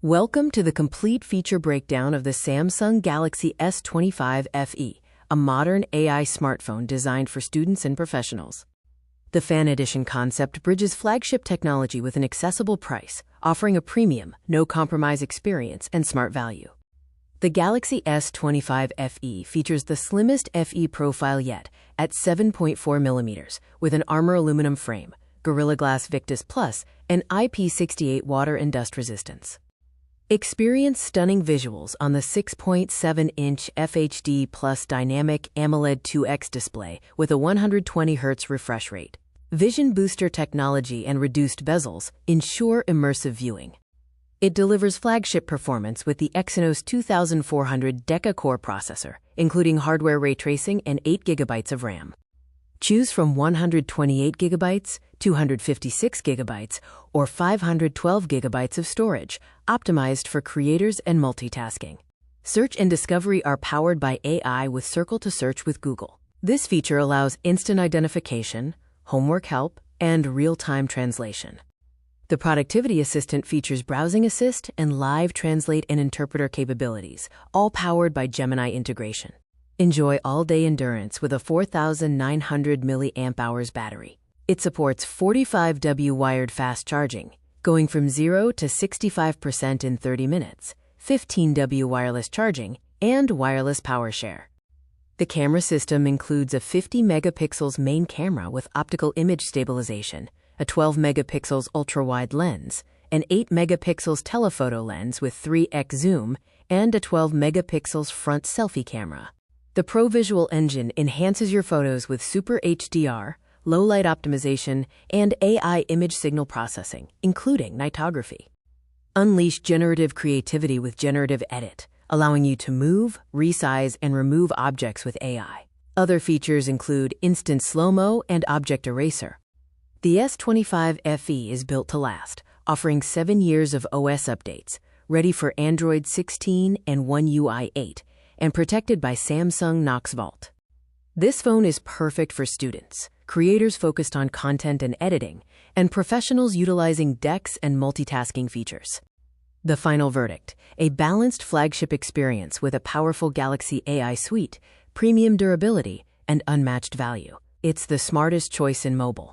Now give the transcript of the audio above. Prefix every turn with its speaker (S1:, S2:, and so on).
S1: Welcome to the complete feature breakdown of the Samsung Galaxy S25 FE, a modern AI smartphone designed for students and professionals. The Fan Edition concept bridges flagship technology with an accessible price, offering a premium, no-compromise experience and smart value. The Galaxy S25 FE features the slimmest FE profile yet at 7.4 mm with an armor aluminum frame, Gorilla Glass Victus Plus, and IP68 water and dust resistance. Experience stunning visuals on the 6.7-inch FHD Plus dynamic AMOLED 2X display with a 120Hz refresh rate. Vision booster technology and reduced bezels ensure immersive viewing. It delivers flagship performance with the Exynos 2400 deca-core processor, including hardware ray tracing and 8 GB of RAM. Choose from 128 GB, 256 GB, or 512 GB of storage, optimized for creators and multitasking. Search and discovery are powered by AI with Circle to Search with Google. This feature allows instant identification, homework help, and real-time translation. The Productivity Assistant features browsing assist and live translate and interpreter capabilities, all powered by Gemini integration. Enjoy all-day endurance with a 4,900 mAh battery. It supports 45W wired fast charging, going from 0 to 65% in 30 minutes, 15W wireless charging, and wireless power share. The camera system includes a 50 megapixels main camera with optical image stabilization, a 12 megapixels ultra-wide lens, an 8 megapixels telephoto lens with 3x zoom, and a 12 megapixels front selfie camera. The Pro Visual Engine enhances your photos with Super HDR, low-light optimization, and AI image signal processing, including nightography. Unleash generative creativity with Generative Edit, allowing you to move, resize, and remove objects with AI. Other features include instant slow-mo and object eraser. The S25 FE is built to last, offering 7 years of OS updates, ready for Android 16 and One UI 8, and protected by Samsung Knox Vault. This phone is perfect for students, creators focused on content and editing, and professionals utilizing DeX and multitasking features. The final verdict: a balanced flagship experience with a powerful Galaxy AI suite, premium durability, and unmatched value. It's the smartest choice in mobile.